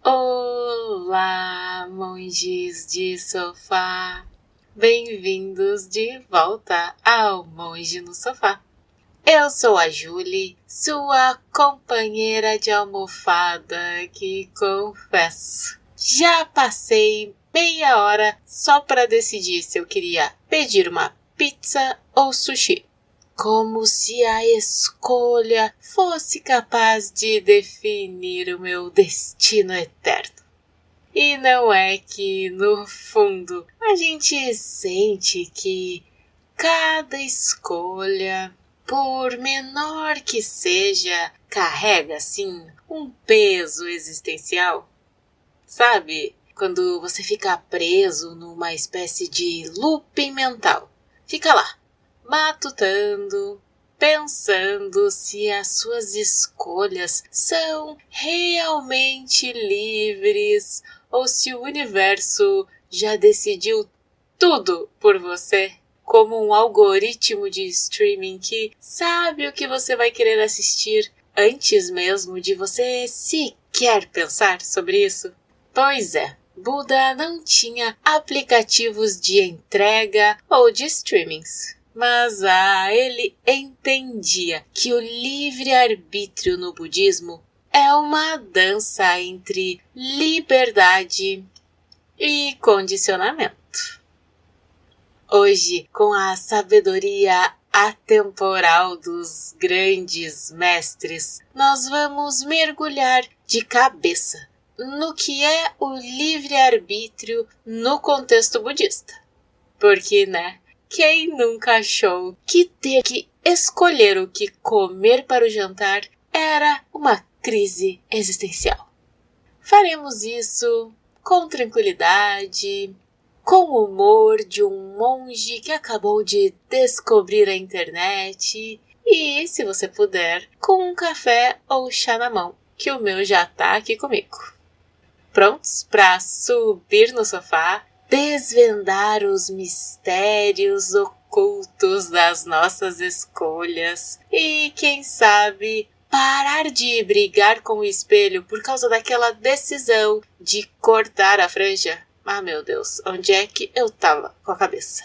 Olá, monges de sofá! Bem-vindos de volta ao Monge no Sofá. Eu sou a Julie, sua companheira de almofada que confesso. Já passei meia hora só para decidir se eu queria pedir uma pizza ou sushi. Como se a escolha fosse capaz de definir o meu destino eterno. E não é que, no fundo, a gente sente que cada escolha, por menor que seja, carrega, assim, um peso existencial? Sabe, quando você fica preso numa espécie de looping mental. Fica lá, matutando, pensando se as suas escolhas são realmente livres ou se o universo já decidiu tudo por você, como um algoritmo de streaming que sabe o que você vai querer assistir antes mesmo de você sequer pensar sobre isso. Pois é, Buda não tinha aplicativos de entrega ou de streamings. Mas ele entendia que o livre-arbítrio no budismo é uma dança entre liberdade e condicionamento. Hoje, com a sabedoria atemporal dos grandes mestres, nós vamos mergulhar de cabeça no que é o livre-arbítrio no contexto budista. Porque, quem nunca achou que ter que escolher o que comer para o jantar era uma crise existencial? Faremos isso com tranquilidade, com o humor de um monge que acabou de descobrir a internet e, se você puder, com um café ou chá na mão, que o meu já tá aqui comigo. Prontos para subir no sofá, desvendar os mistérios ocultos das nossas escolhas e, quem sabe, parar de brigar com o espelho por causa daquela decisão de cortar a franja? Ah, meu Deus, onde é que eu tava com a cabeça?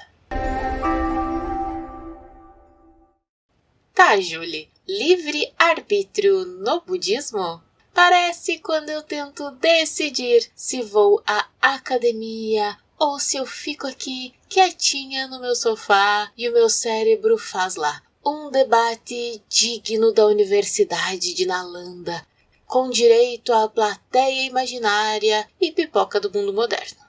Tá, Julie, livre-arbítrio no budismo? Parece quando eu tento decidir se vou à academia ou se eu fico aqui quietinha no meu sofá e o meu cérebro faz lá um debate digno da Universidade de Nalanda, com direito à plateia imaginária e pipoca do mundo moderno.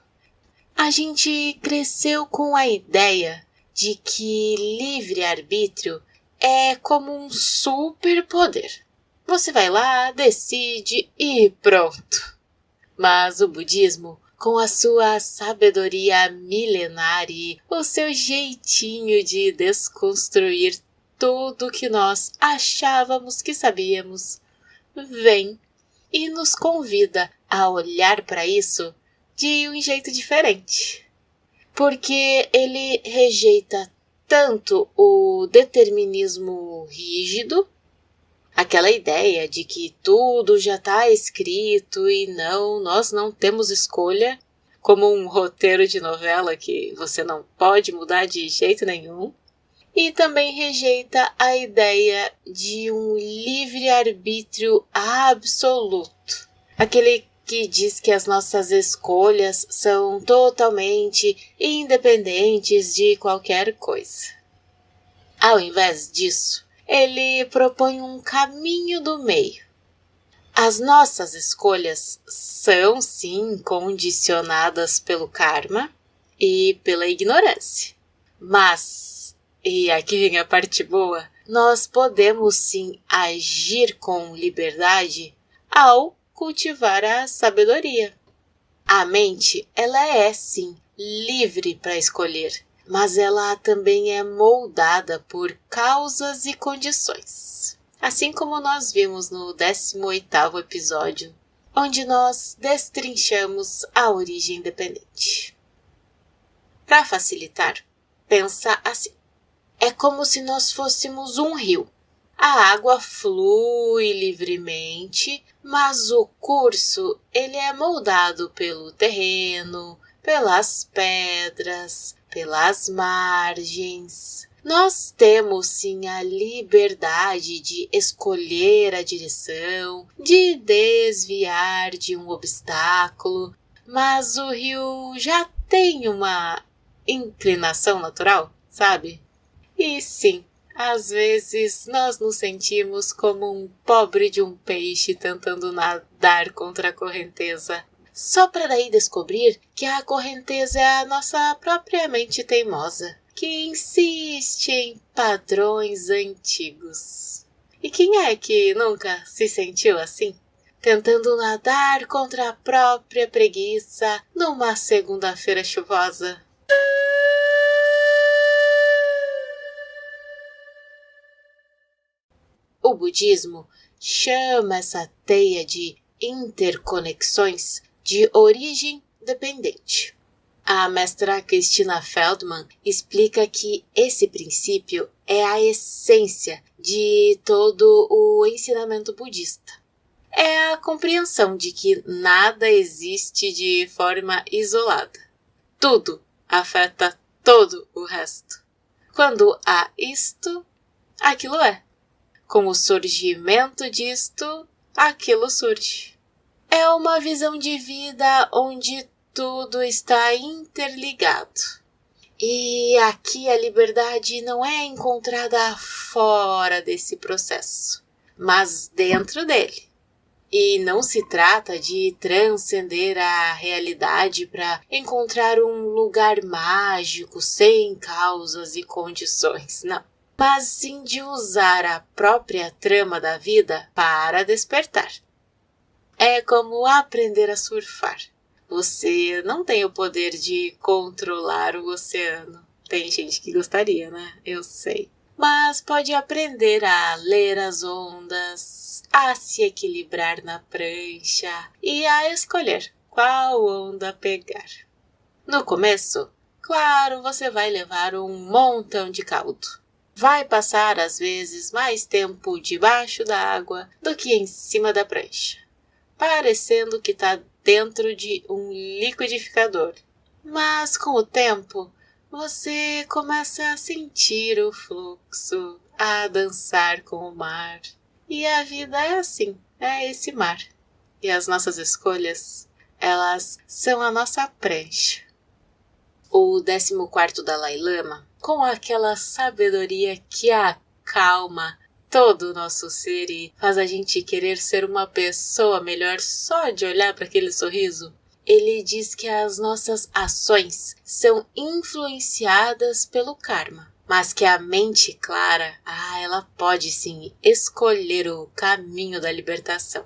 A gente cresceu com a ideia de que livre-arbítrio é como um superpoder. Você vai lá, decide e pronto. Mas o budismo, com a sua sabedoria milenar e o seu jeitinho de desconstruir tudo que nós achávamos que sabíamos, vem e nos convida a olhar para isso de um jeito diferente. Porque ele rejeita tanto o determinismo rígido, aquela ideia de que tudo já está escrito e nós não temos escolha, como um roteiro de novela que você não pode mudar de jeito nenhum. E também rejeita a ideia de um livre-arbítrio absoluto, aquele que diz que as nossas escolhas são totalmente independentes de qualquer coisa. Ao invés disso, ele propõe um caminho do meio. As nossas escolhas são, sim, condicionadas pelo karma e pela ignorância. Mas, e aqui vem a parte boa, nós podemos sim agir com liberdade ao cultivar a sabedoria. A mente, ela é sim livre para escolher, mas ela também é moldada por causas e condições. Assim como nós vimos no 18º episódio, onde nós destrinchamos a origem independente. Para facilitar, pensa assim. É como se nós fôssemos um rio. A água flui livremente, Mas o curso, ele é moldado pelo terreno, pelas pedras, pelas margens. Nós temos sim a liberdade de escolher a direção, de desviar de um obstáculo, mas o rio já tem uma inclinação natural, sabe? E sim, às vezes nós nos sentimos como um pobre de um peixe tentando nadar contra a correnteza. Só para daí descobrir que a correnteza é a nossa própria mente teimosa, que insiste em padrões antigos. E quem é que nunca se sentiu assim? Tentando nadar contra a própria preguiça numa segunda-feira chuvosa. O budismo chama essa teia de interconexões de origem dependente. A mestra Christina Feldman explica que esse princípio é a essência de todo o ensinamento budista. É a compreensão de que nada existe de forma isolada. Tudo afeta todo o resto. Quando há isto, aquilo é. Com o surgimento disto, aquilo surge. É uma visão de vida onde tudo está interligado. E aqui a liberdade não é encontrada fora desse processo, mas dentro dele. E não se trata de transcender a realidade para encontrar um lugar mágico sem causas e condições, não. Mas sim de usar a própria trama da vida para despertar. É como aprender a surfar. Você não tem o poder de controlar o oceano. Tem gente que gostaria, né? Eu sei. Mas pode aprender a ler as ondas, a se equilibrar na prancha e a escolher qual onda pegar. No começo, claro, você vai levar um montão de caldo. Vai passar, às vezes, mais tempo debaixo da água do que em cima da prancha, parecendo que está dentro de um liquidificador. Mas, com o tempo, você começa a sentir o fluxo, a dançar com o mar. E a vida é assim, é esse mar. E as nossas escolhas, elas são a nossa prancha. O 14º Dalai Lama, com aquela sabedoria que acalma todo o nosso ser e faz a gente querer ser uma pessoa melhor só de olhar para aquele sorriso, ele diz que as nossas ações são influenciadas pelo karma, mas que a mente clara, ela pode sim escolher o caminho da libertação.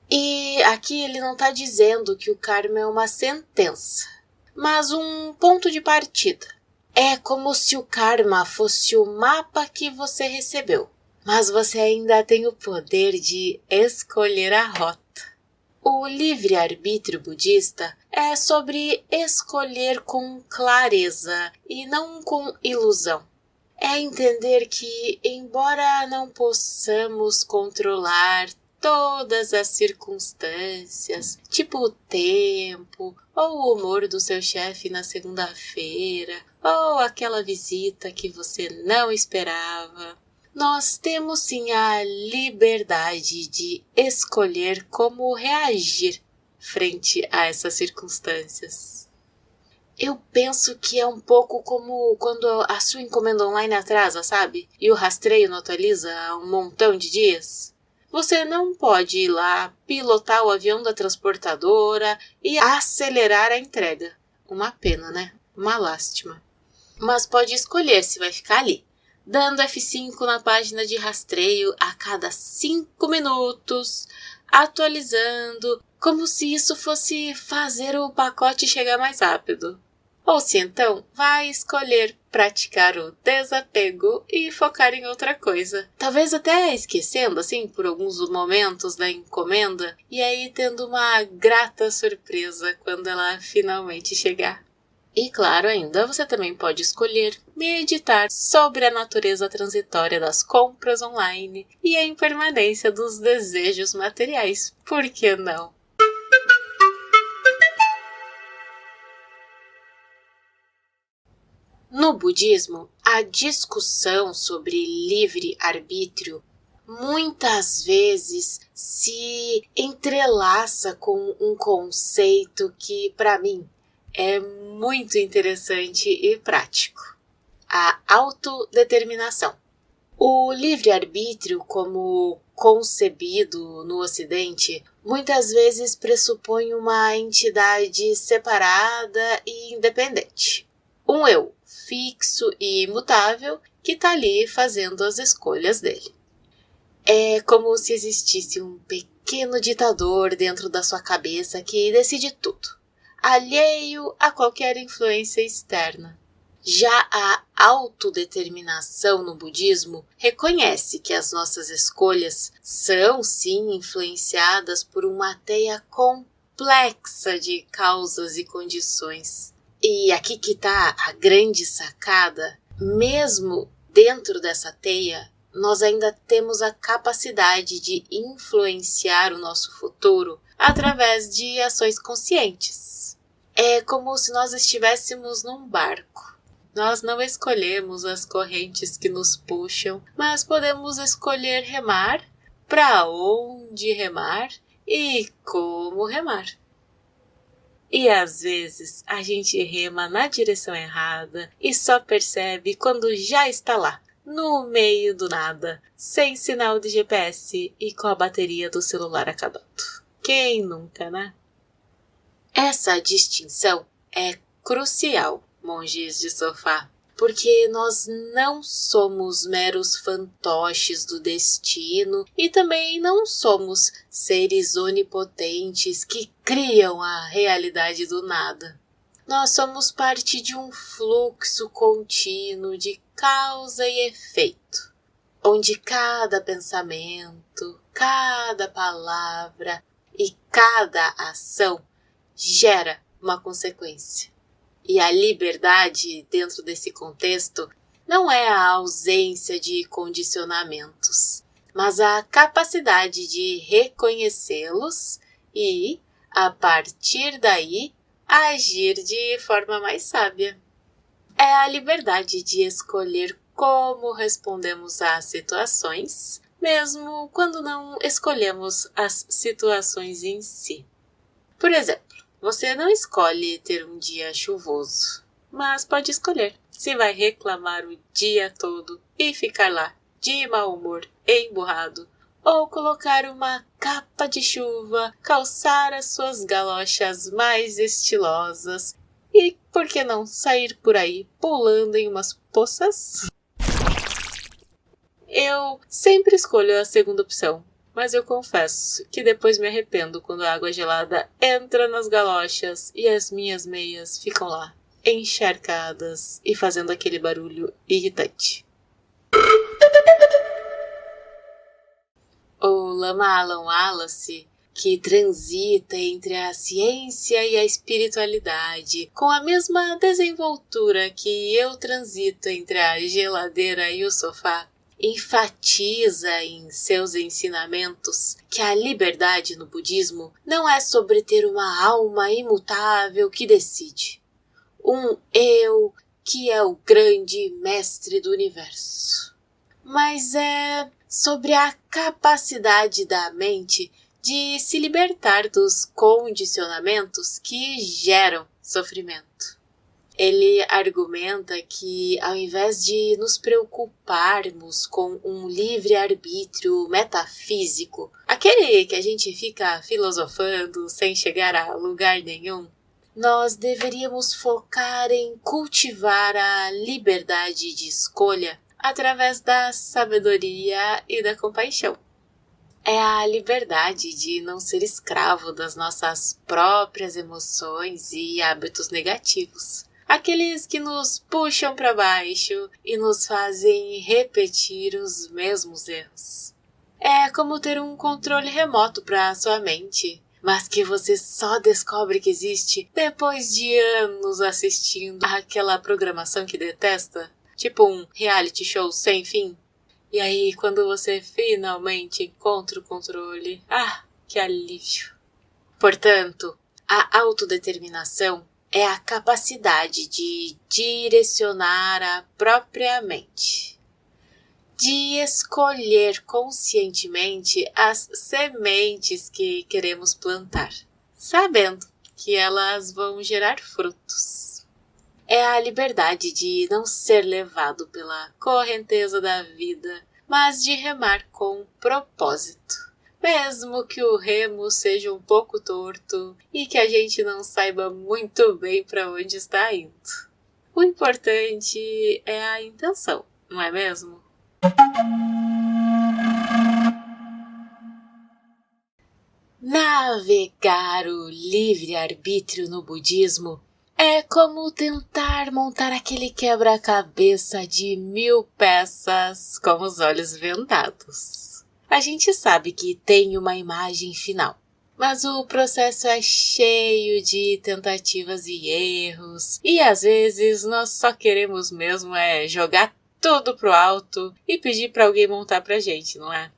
E aqui ele não está dizendo que o karma é uma sentença, mas um ponto de partida. É como se o karma fosse o mapa que você recebeu, mas você ainda tem o poder de escolher a rota. O livre-arbítrio budista é sobre escolher com clareza e não com ilusão. É entender que, embora não possamos controlar todas as circunstâncias, tipo o tempo, ou o humor do seu chefe na segunda-feira, ou aquela visita que você não esperava, nós temos sim a liberdade de escolher como reagir frente a essas circunstâncias. Eu penso que é um pouco como quando a sua encomenda online atrasa, sabe? E o rastreio não atualiza há um montão de dias. Você não pode ir lá, pilotar o avião da transportadora e acelerar a entrega. Uma pena, né? Uma lástima. Mas pode escolher se vai ficar ali, dando F5 na página de rastreio a cada 5 minutos, atualizando, como se isso fosse fazer o pacote chegar mais rápido. Ou se então vai escolher praticar o desapego e focar em outra coisa. Talvez até esquecendo, assim, por alguns momentos da encomenda, e aí tendo uma grata surpresa quando ela finalmente chegar. E claro, ainda você também pode escolher meditar sobre a natureza transitória das compras online e a impermanência dos desejos materiais. Por que não? No budismo, a discussão sobre livre-arbítrio muitas vezes se entrelaça com um conceito que, para mim, é muito interessante e prático: a autodeterminação. O livre-arbítrio, como concebido no Ocidente, muitas vezes pressupõe uma entidade separada e independente. Um eu fixo e imutável que está ali fazendo as escolhas dele. É como se existisse um pequeno ditador dentro da sua cabeça que decide tudo, alheio a qualquer influência externa. Já a autodeterminação no budismo reconhece que as nossas escolhas são sim influenciadas por uma teia complexa de causas e condições. E aqui que está a grande sacada: mesmo dentro dessa teia, nós ainda temos a capacidade de influenciar o nosso futuro através de ações conscientes. É como se nós estivéssemos num barco. Nós não escolhemos as correntes que nos puxam, mas podemos escolher remar, para onde remar e como remar. E às vezes a gente rema na direção errada e só percebe quando já está lá, no meio do nada, sem sinal de GPS e com a bateria do celular acabando. Quem nunca, né? Essa distinção é crucial, monges de sofá, porque nós não somos meros fantoches do destino e também não somos seres onipotentes que criam a realidade do nada. Nós somos parte de um fluxo contínuo de causa e efeito, onde cada pensamento, cada palavra e cada ação gera uma consequência. E a liberdade dentro desse contexto não é a ausência de condicionamentos, mas a capacidade de reconhecê-los e, a partir daí, agir de forma mais sábia. É a liberdade de escolher como respondemos às situações, mesmo quando não escolhemos as situações em si. Por exemplo, você não escolhe ter um dia chuvoso, mas pode escolher se vai reclamar o dia todo e ficar lá de mau humor, emburrado, ou colocar uma capa de chuva, calçar as suas galochas mais estilosas e, por que não, sair por aí pulando em umas poças? Eu sempre escolho a segunda opção, mas eu confesso que depois me arrependo quando a água gelada entra nas galochas e as minhas meias ficam lá, encharcadas e fazendo aquele barulho irritante. O Lama Alan Wallace, que transita entre a ciência e a espiritualidade, com a mesma desenvoltura que eu transito entre a geladeira e o sofá, enfatiza em seus ensinamentos que a liberdade no budismo não é sobre ter uma alma imutável que decide, um eu que é o grande mestre do universo, mas é sobre a capacidade da mente de se libertar dos condicionamentos que geram sofrimento. Ele argumenta que, ao invés de nos preocuparmos com um livre-arbítrio metafísico, aquele que a gente fica filosofando sem chegar a lugar nenhum, nós deveríamos focar em cultivar a liberdade de escolha através da sabedoria e da compaixão. É a liberdade de não ser escravo das nossas próprias emoções e hábitos negativos. Aqueles que nos puxam para baixo e nos fazem repetir os mesmos erros. É como ter um controle remoto para sua mente, mas que você só descobre que existe depois de anos assistindo aquela programação que detesta, tipo um reality show sem fim. E aí, quando você finalmente encontra o controle, que alívio! Portanto, a autodeterminação é a capacidade de direcionar a própria mente, de escolher conscientemente as sementes que queremos plantar, sabendo que elas vão gerar frutos. É a liberdade de não ser levado pela correnteza da vida, mas de remar com propósito. Mesmo que o remo seja um pouco torto e que a gente não saiba muito bem para onde está indo. O importante é a intenção, não é mesmo? Navegar o livre-arbítrio no budismo é como tentar montar aquele quebra-cabeça de 1000 peças com os olhos vendados. A gente sabe que tem uma imagem final, mas o processo é cheio de tentativas e erros, e às vezes nós só queremos mesmo jogar tudo pro alto e pedir para alguém montar pra gente, não é?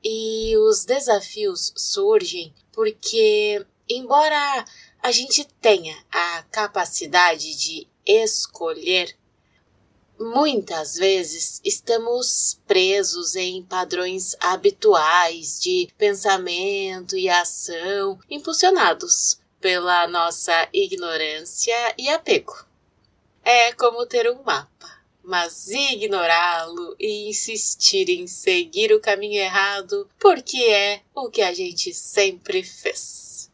E os desafios surgem porque, embora a gente tenha a capacidade de escolher, muitas vezes estamos presos em padrões habituais de pensamento e ação impulsionados pela nossa ignorância e apego. É como ter um mapa, mas ignorá-lo e insistir em seguir o caminho errado porque é o que a gente sempre fez.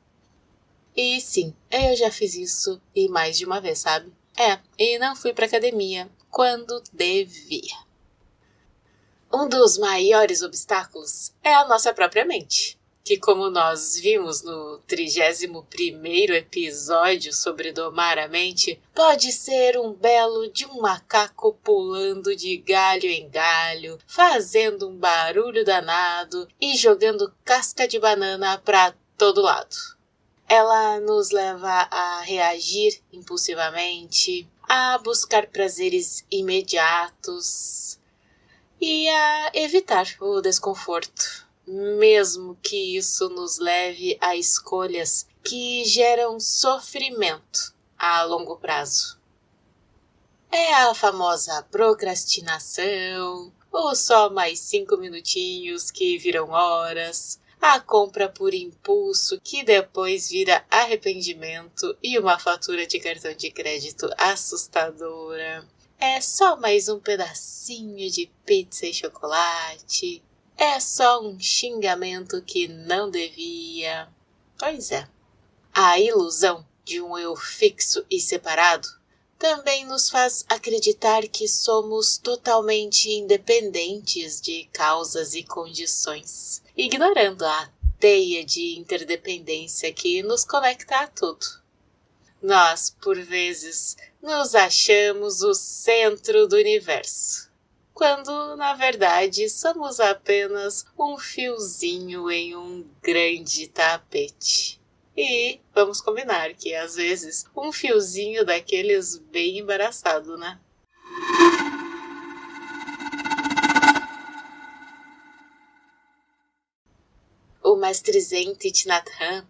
E sim, eu já fiz isso e mais de uma vez, sabe? E não fui pra academia quando devia. Um dos maiores obstáculos é a nossa própria mente, que, como nós vimos no 31º episódio sobre domar a mente, pode ser um belo de um macaco pulando de galho em galho, fazendo um barulho danado e jogando casca de banana para todo lado. Ela nos leva a reagir impulsivamente, a buscar prazeres imediatos e a evitar o desconforto, mesmo que isso nos leve a escolhas que geram sofrimento a longo prazo. É a famosa procrastinação, ou só mais 5 minutinhos que viram horas, a compra por impulso que depois vira arrependimento e uma fatura de cartão de crédito assustadora. É só mais um pedacinho de pizza e chocolate. É só um xingamento que não devia. Pois é. A ilusão de um eu fixo e separado também nos faz acreditar que somos totalmente independentes de causas e condições, ignorando a teia de interdependência que nos conecta a tudo. Nós, por vezes, nos achamos o centro do universo, quando, na verdade, somos apenas um fiozinho em um grande tapete. E vamos combinar que, às vezes, um fiozinho daqueles bem embaraçado, né? O mestre Zen Thich Nhat Hanh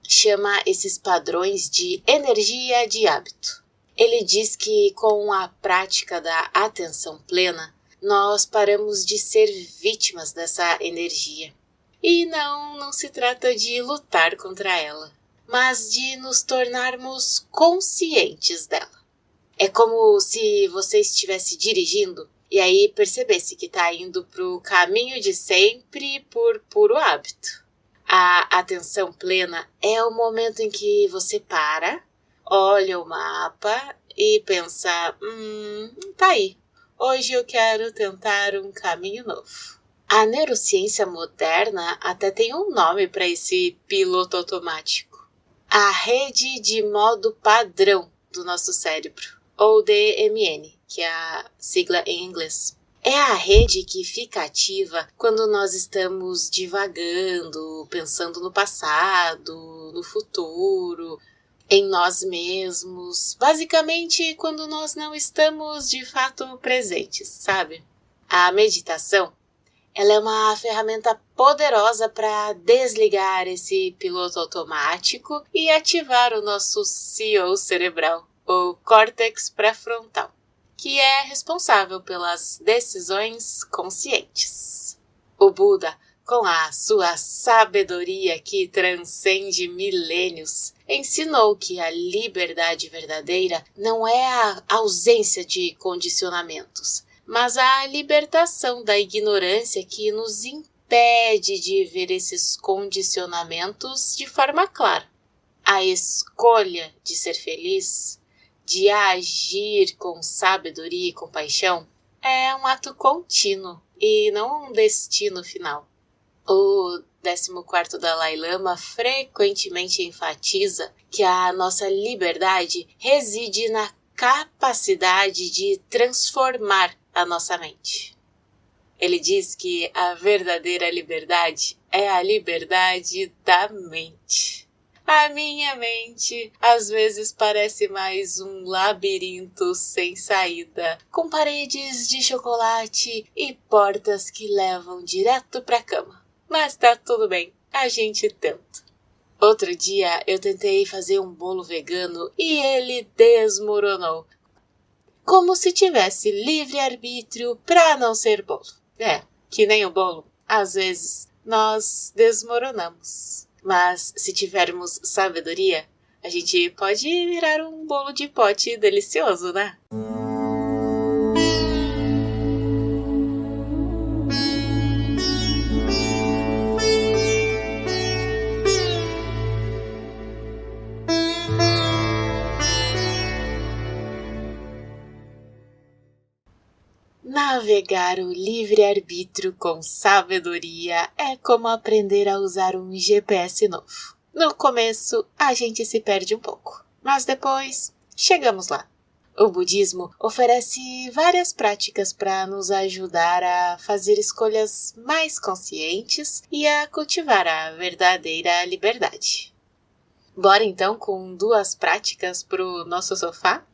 chama esses padrões de energia de hábito. Ele diz que com a prática da atenção plena, nós paramos de ser vítimas dessa energia. E não se trata de lutar contra ela, mas de nos tornarmos conscientes dela. É como se você estivesse dirigindo e aí percebesse que está indo para o caminho de sempre por puro hábito. A atenção plena é o momento em que você para, olha o mapa e pensa, tá aí, hoje eu quero tentar um caminho novo. A neurociência moderna até tem um nome para esse piloto automático. A rede de modo padrão do nosso cérebro, ou DMN, que é a sigla em inglês. É a rede que fica ativa quando nós estamos divagando, pensando no passado, no futuro, em nós mesmos, basicamente quando nós não estamos de fato presentes, sabe? A meditação, ela é uma ferramenta poderosa para desligar esse piloto automático e ativar o nosso CEO cerebral, o córtex pré-frontal, que é responsável pelas decisões conscientes. O Buda, com a sua sabedoria que transcende milênios, ensinou que a liberdade verdadeira não é a ausência de condicionamentos, mas a libertação da ignorância que nos impede de ver esses condicionamentos de forma clara. A escolha de ser feliz, de agir com sabedoria e compaixão, é um ato contínuo e não um destino final. O 14º Dalai Lama frequentemente enfatiza que a nossa liberdade reside na capacidade de transformar a nossa mente. Ele diz que a verdadeira liberdade é a liberdade da mente. A minha mente às vezes parece mais um labirinto sem saída, com paredes de chocolate e portas que levam direto para a cama. Mas tá tudo bem, a gente tenta. Outro dia eu tentei fazer um bolo vegano e ele desmoronou. Como se tivesse livre-arbítrio para não ser bolo. Que nem o bolo, às vezes nós desmoronamos. Mas se tivermos sabedoria, a gente pode virar um bolo de pote delicioso, né? Navegar o livre-arbítrio com sabedoria é como aprender a usar um GPS novo. No começo, a gente se perde um pouco, mas depois chegamos lá. O budismo oferece várias práticas para nos ajudar a fazer escolhas mais conscientes e a cultivar a verdadeira liberdade. Bora então com 2 práticas pro nosso sofá?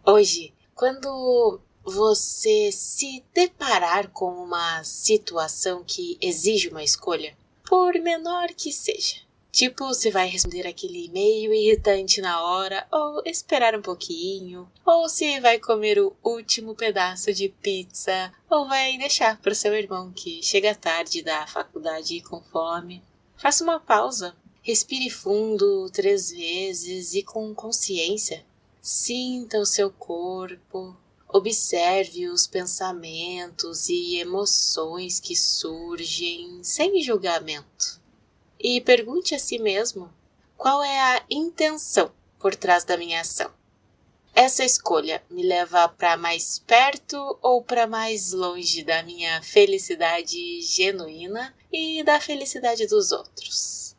Hoje, quando você se deparar com uma situação que exige uma escolha, por menor que seja, tipo se vai responder aquele e-mail irritante na hora, ou esperar um pouquinho, ou se vai comer o último pedaço de pizza, ou vai deixar para o seu irmão que chega tarde da faculdade com fome. Faça uma pausa, respire fundo 3 vezes e com consciência. Sinta o seu corpo, observe os pensamentos e emoções que surgem sem julgamento. E pergunte a si mesmo, qual é a intenção por trás da minha ação? Essa escolha me leva para mais perto ou para mais longe da minha felicidade genuína e da felicidade dos outros?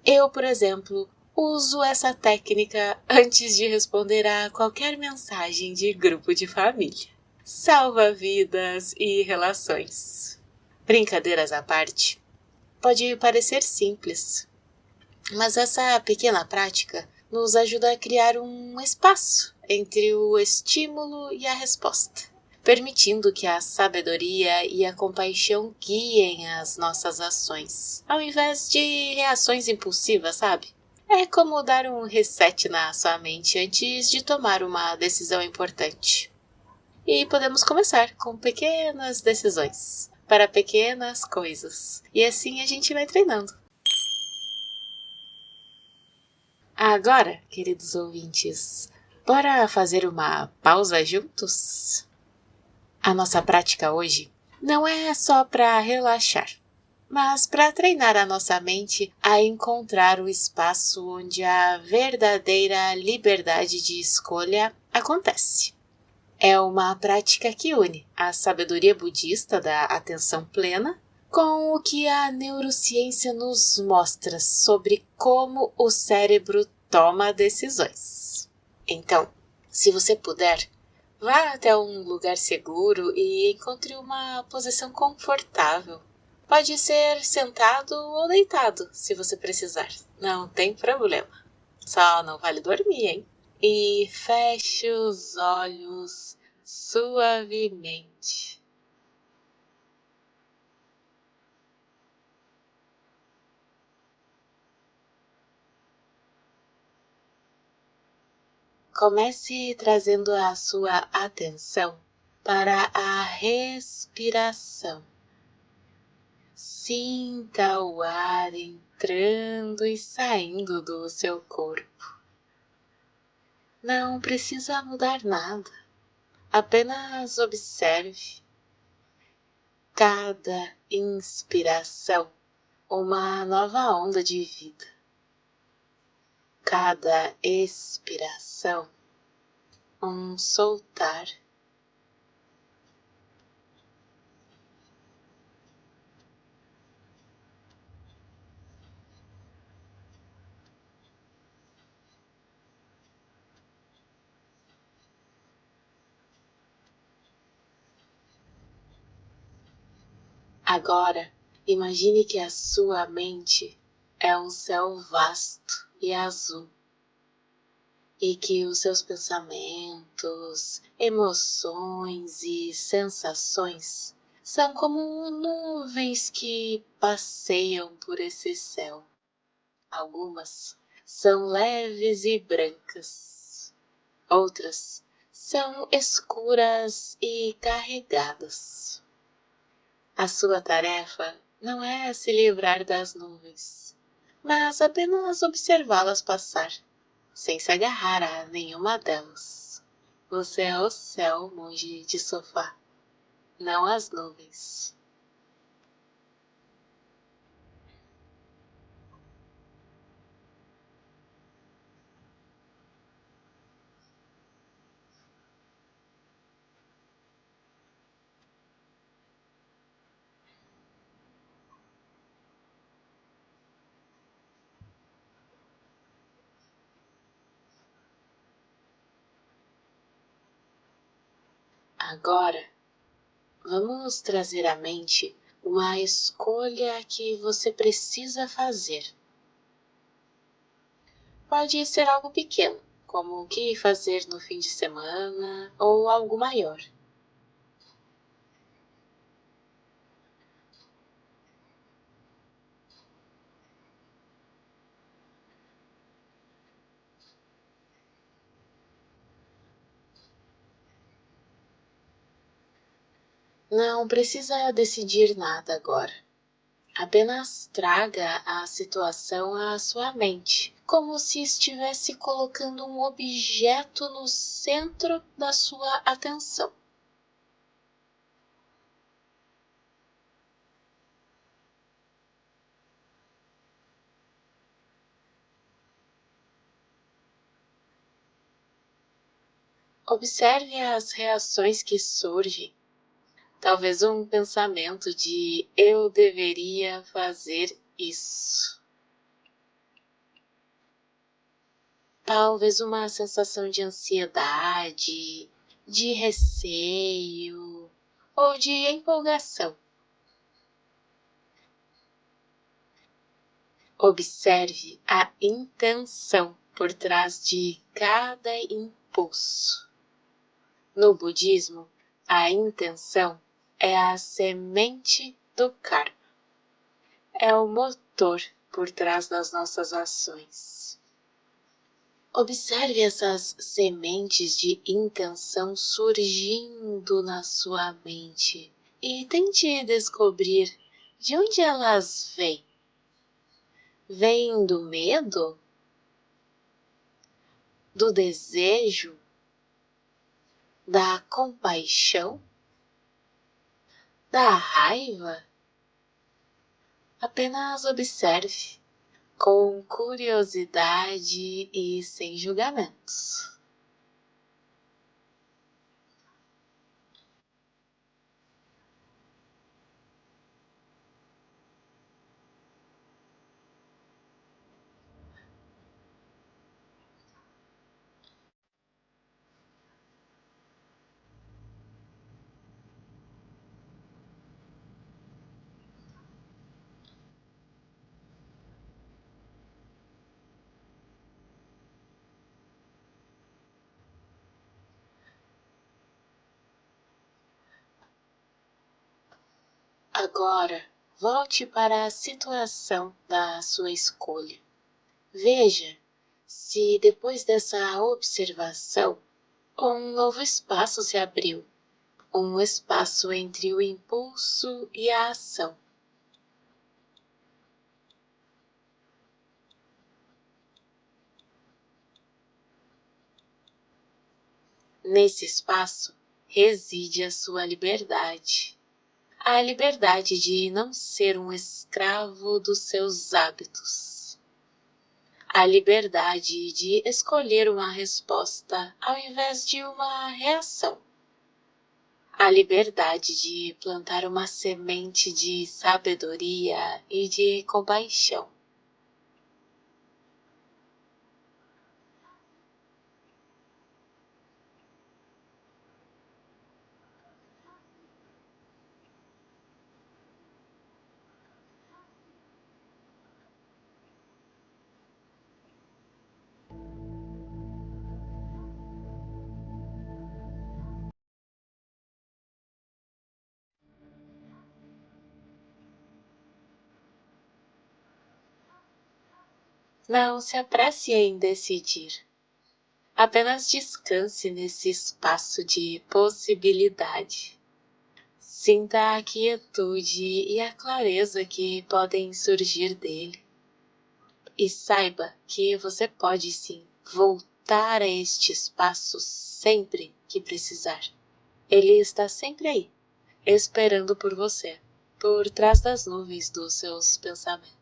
Eu, por exemplo, uso essa técnica antes de responder a qualquer mensagem de grupo de família. Salva vidas e relações. Brincadeiras à parte, pode parecer simples, mas essa pequena prática nos ajuda a criar um espaço entre o estímulo e a resposta, permitindo que a sabedoria e a compaixão guiem as nossas ações, ao invés de reações impulsivas, sabe? É como dar um reset na sua mente antes de tomar uma decisão importante. E podemos começar com pequenas decisões, para pequenas coisas. E assim a gente vai treinando. Agora, queridos ouvintes, bora fazer uma pausa juntos? A nossa prática hoje não é só para relaxar, mas para treinar a nossa mente a encontrar o espaço onde a verdadeira liberdade de escolha acontece. É uma prática que une a sabedoria budista da atenção plena com o que a neurociência nos mostra sobre como o cérebro toma decisões. Então, se você puder, vá até um lugar seguro e encontre uma posição confortável. Pode ser sentado ou deitado, se você precisar. Não tem problema. Só não vale dormir, hein? E feche os olhos suavemente. Comece trazendo a sua atenção para a respiração. Sinta o ar entrando e saindo do seu corpo. Não precisa mudar nada, apenas observe. Cada inspiração, uma nova onda de vida. Cada expiração, um soltar. Agora, imagine que a sua mente é um céu vasto e azul e que os seus pensamentos, emoções e sensações são como nuvens que passeiam por esse céu. Algumas são leves e brancas, outras são escuras e carregadas. A sua tarefa não é se livrar das nuvens, mas apenas observá-las passar, sem se agarrar a nenhuma delas. Você é o céu, monge de sofá, não as nuvens. Agora, vamos trazer à mente uma escolha que você precisa fazer. Pode ser algo pequeno, como o que fazer no fim de semana, ou algo maior. Não precisa decidir nada agora. Apenas traga a situação à sua mente, como se estivesse colocando um objeto no centro da sua atenção. Observe as reações que surgem. Talvez um pensamento de eu deveria fazer isso. Talvez uma sensação de ansiedade, de receio ou de empolgação. Observe a intenção por trás de cada impulso. No budismo, a intenção é a semente do karma. É o motor por trás das nossas ações. Observe essas sementes de intenção surgindo na sua mente e tente descobrir de onde elas vêm. Vêm do medo? Do desejo? Da compaixão? Da raiva? Apenas observe, com curiosidade e sem julgamentos. Agora, volte para a situação da sua escolha. Veja se depois dessa observação, um novo espaço se abriu, um espaço entre o impulso e a ação. Nesse espaço reside a sua liberdade. A liberdade de não ser um escravo dos seus hábitos. A liberdade de escolher uma resposta ao invés de uma reação. A liberdade de plantar uma semente de sabedoria e de compaixão. Não se apresse em decidir. Apenas descanse nesse espaço de possibilidade. Sinta a quietude e a clareza que podem surgir dele. E saiba que você pode sim voltar a este espaço sempre que precisar. Ele está sempre aí, esperando por você, por trás das nuvens dos seus pensamentos.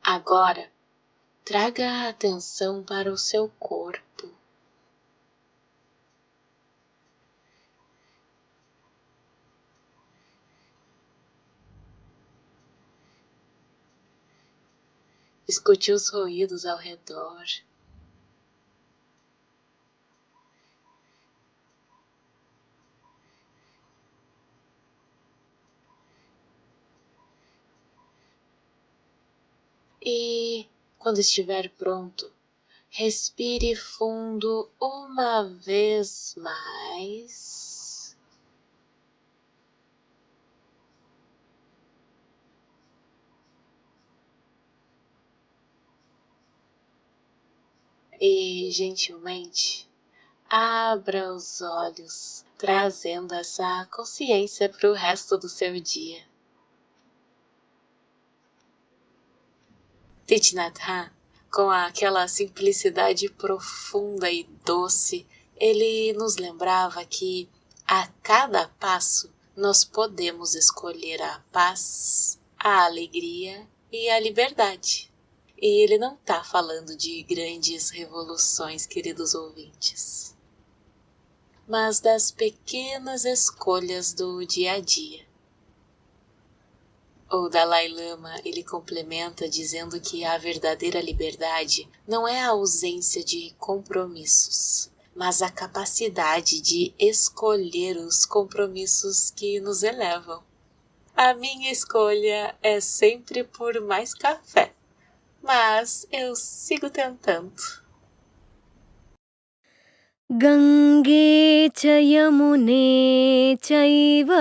Agora, traga a atenção para o seu corpo. Escute os ruídos ao redor. E, quando estiver pronto, respire fundo uma vez mais. E, gentilmente, abra os olhos, trazendo essa consciência para o resto do seu dia. Thich Nhat Hanh, com aquela simplicidade profunda e doce, ele nos lembrava que a cada passo nós podemos escolher a paz, a alegria e a liberdade. E ele não está falando de grandes revoluções, queridos ouvintes, mas das pequenas escolhas do dia a dia. O Dalai Lama, ele complementa dizendo que a verdadeira liberdade não é a ausência de compromissos, mas a capacidade de escolher os compromissos que nos elevam. A minha escolha é sempre por mais café, mas eu sigo tentando. Gange cha yamune chaiva.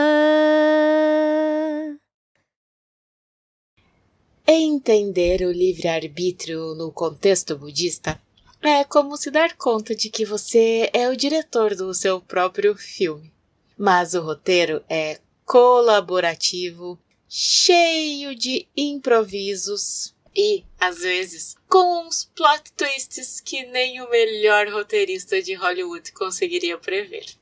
Entender o livre-arbítrio no contexto budista é como se dar conta de que você é o diretor do seu próprio filme. Mas o roteiro é colaborativo, cheio de improvisos e, às vezes, com uns plot twists que nem o melhor roteirista de Hollywood conseguiria prever.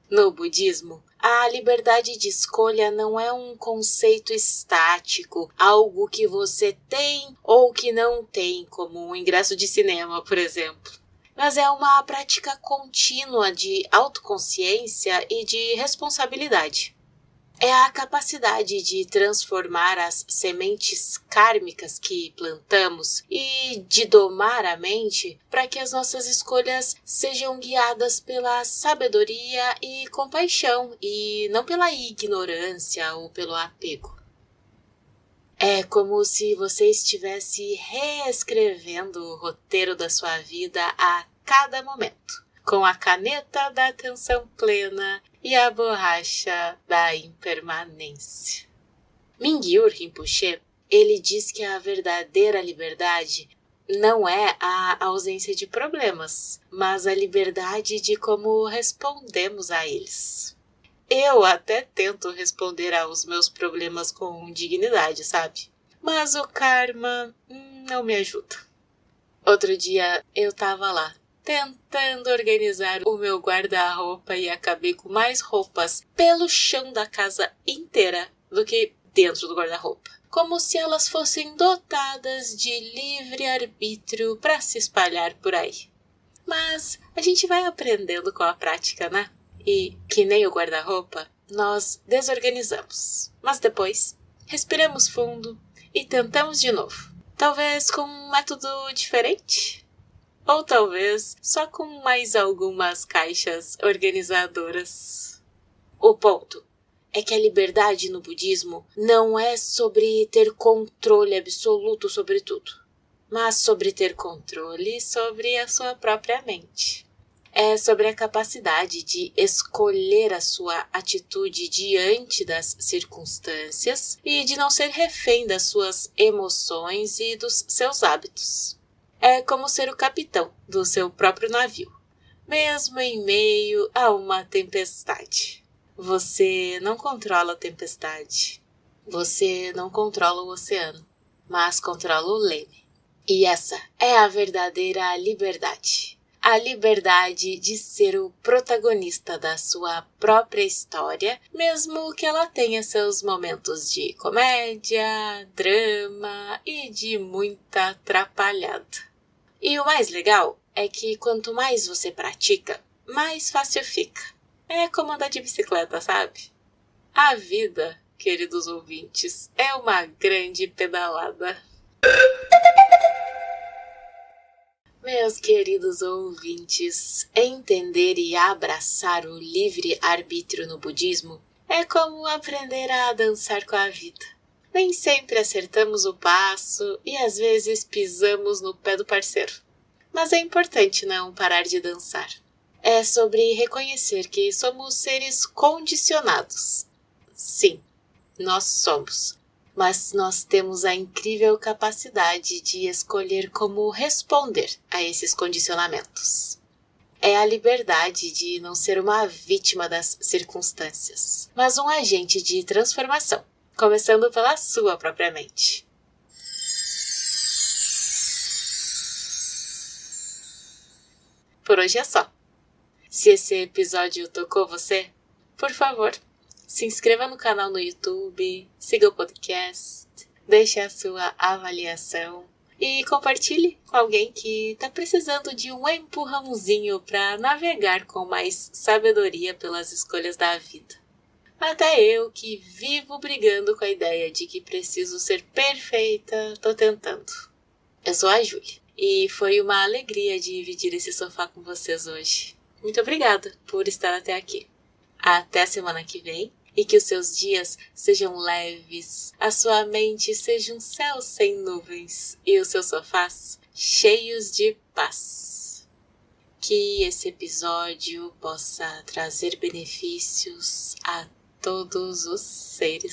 No budismo, a liberdade de escolha não é um conceito estático, algo que você tem ou que não tem, como um ingresso de cinema, por exemplo. Mas é uma prática contínua de autoconsciência e de responsabilidade. É a capacidade de transformar as sementes kármicas que plantamos e de domar a mente para que as nossas escolhas sejam guiadas pela sabedoria e compaixão e não pela ignorância ou pelo apego. É como se você estivesse reescrevendo o roteiro da sua vida a cada momento, com a caneta da atenção plena e a borracha da impermanência. Mingyur Rinpoche, ele diz que a verdadeira liberdade não é a ausência de problemas, mas a liberdade de como respondemos a eles. Eu até tento responder aos meus problemas com dignidade, sabe? Mas o karma não me ajuda. Outro dia eu tava lá, tentando organizar o meu guarda-roupa e acabei com mais roupas pelo chão da casa inteira do que dentro do guarda-roupa. Como se elas fossem dotadas de livre-arbítrio para se espalhar por aí. Mas a gente vai aprendendo com a prática, né? E, que nem o guarda-roupa, nós desorganizamos. Mas depois, respiramos fundo e tentamos de novo. Talvez com um método diferente? Ou talvez só com mais algumas caixas organizadoras. O ponto é que a liberdade no budismo não é sobre ter controle absoluto sobre tudo, mas sobre ter controle sobre a sua própria mente. É sobre a capacidade de escolher a sua atitude diante das circunstâncias e de não ser refém das suas emoções e dos seus hábitos. É como ser o capitão do seu próprio navio, mesmo em meio a uma tempestade. Você não controla a tempestade. Você não controla o oceano, mas controla o leme. E essa é a verdadeira liberdade. A liberdade de ser o protagonista da sua própria história, mesmo que ela tenha seus momentos de comédia, drama e de muita atrapalhada. E o mais legal é que quanto mais você pratica, mais fácil fica. É como andar de bicicleta, sabe? A vida, queridos ouvintes, é uma grande pedalada. Meus queridos ouvintes, entender e abraçar o livre-arbítrio no budismo é como aprender a dançar com a vida. Nem sempre acertamos o passo e às vezes pisamos no pé do parceiro. Mas é importante não parar de dançar. É sobre reconhecer que somos seres condicionados. Sim, nós somos. Mas nós temos a incrível capacidade de escolher como responder a esses condicionamentos. É a liberdade de não ser uma vítima das circunstâncias, mas um agente de transformação, começando pela sua própria mente. Por hoje é só. Se esse episódio tocou você, por favor, se inscreva no canal no YouTube, siga o podcast, deixe a sua avaliação e compartilhe com alguém que está precisando de um empurrãozinho para navegar com mais sabedoria pelas escolhas da vida. Até eu, que vivo brigando com a ideia de que preciso ser perfeita, tô tentando. Eu sou a Júlia e foi uma alegria dividir esse sofá com vocês hoje. Muito obrigada por estar até aqui. Até a semana que vem. E que os seus dias sejam leves, a sua mente seja um céu sem nuvens e os seus sofás cheios de paz. Que esse episódio possa trazer benefícios a todos os seres.